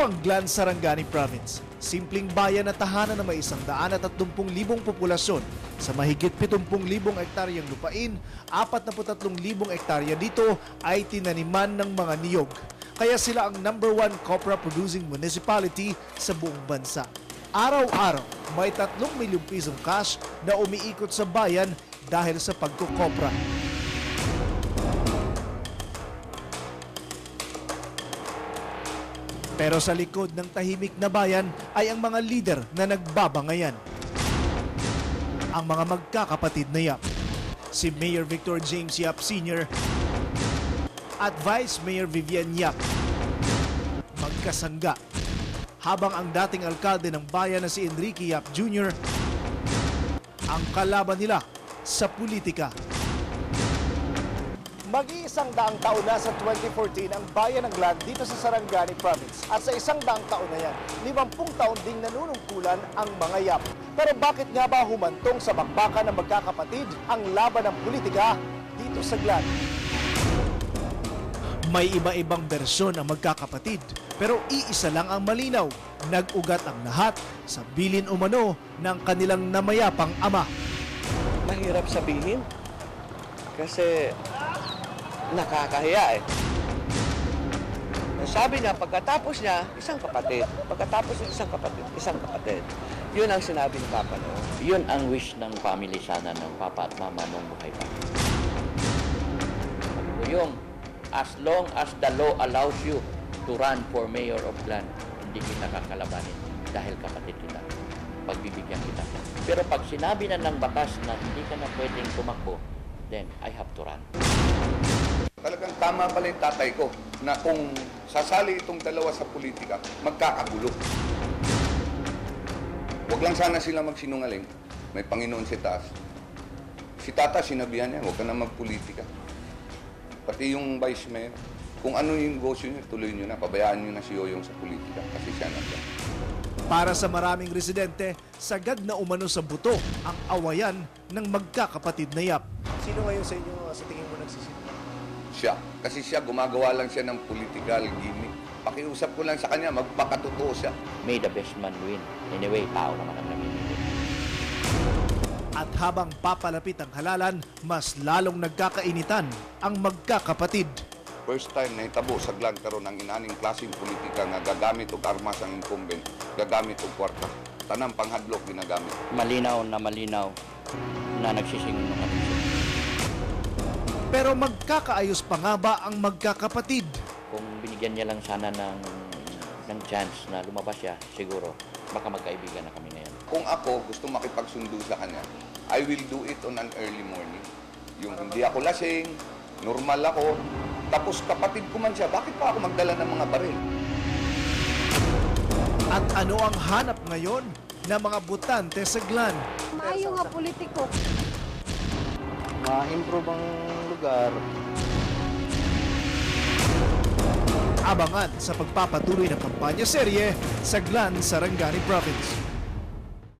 ang Glan, Sarangani Province. Simpleng bayan na tahanan na may 130,000 populasyon. Sa mahigit 70,000 hektaryang lupain, 43,000 hektarya dito ay tinaniman ng mga niyog. Kaya sila ang #1 copra producing municipality sa buong bansa. Araw-araw, may 3 milyong pisong cash na umiikot sa bayan dahil sa pagkukopra. Pero sa likod ng tahimik na bayan ay ang mga lider na nagbabangayan. Ang mga magkakapatid na Yap. Si Mayor Victor James Yap Sr. at Vice Mayor Vivian Yap. Magkasangga. Habang ang dating alkalde ng bayan na si Enrique Yap Jr. ang kalaban nila sa politika. Mag-100 taon na sa 2014 ang bayan ng Glan dito sa Sarangani Province. At sa 100 taon na yan, 50 taon ding nanunungkulan ang mga Yap. Pero bakit nga ba humantong sa bakbakan ng magkakapatid ang laban ng politika dito sa Glan? May iba-ibang bersyon ang magkakapatid, pero iisa lang ang malinaw. Nag-ugat ang lahat sa bilin umano ng kanilang namayapang ama. Mahirap sabihin kasi nakakahiya eh. Sabi niya, pagkatapos niya, isang kapatid. Pagkatapos ng isang kapatid, isang kapatid. Yun ang sinabi ni Papa noon. Yun ang wish ng family sana ng Papa at Mama nung buhay pa. Yung as long as the law allows you to run for mayor of Glan, hindi kita kakalabanin dahil kapatid kita. Pagbibigyan kita. Pero pag sinabi na ng batas na hindi ka na pwedeng tumakbo, then I have to run. Talagang tama pala yung tatay ko na kung sasali itong dalawa sa politika, magkakagulo. Huwag lang sana sila magsinungaling. May Panginoon si taas. Si tata, sinabihan niya, huwag ka na magpolitika. Pati yung vice mayor, kung ano yung negosyo niyo, tuloy niyo na. Pabayaan niyo na si Yoyong sa politika kasi siya nandiyan. Para sa maraming residente, sagad na umano sa buto ang awayan ng magkakapatid na Yap. Sino ngayon sa inyo sa tingin mo nagsisimula? Siya. Kasi siya, gumagawa lang siya ng political gimmick. Pakiusap ko lang sa kanya, magpakatotoo siya. May the best man win. Anyway, tao naman ang namimili. At habang papalapit ang halalan, mas lalong nagkakainitan ang magkakapatid. First time na itabo sa Glan karon ang inaning klaseng politika nga gagamit og armas ang incumbent, gagamit og kwarta. Tanang panghadlok ginagamit. Malinaw na nagsisinungaling siya. Pero magkakaayos pa nga ba ang magkakapatid? Kung binigyan niya lang sana ng chance na lumabas siya, siguro baka magkaibigan na kami ngayon. Kung ako gusto makipagsundo sa kanya, I will do it on an early morning. Yung hindi ako lasing, normal ako, tapos kapatid ko man siya, bakit pa ako magdala ng mga baril? At ano ang hanap ngayon ng mga botante sa Glan? Maayo nga politiko. Ma-improve ang lugar. Abangan sa pagpapatuloy ng kampanya serye sa Glan, Sarangani Province.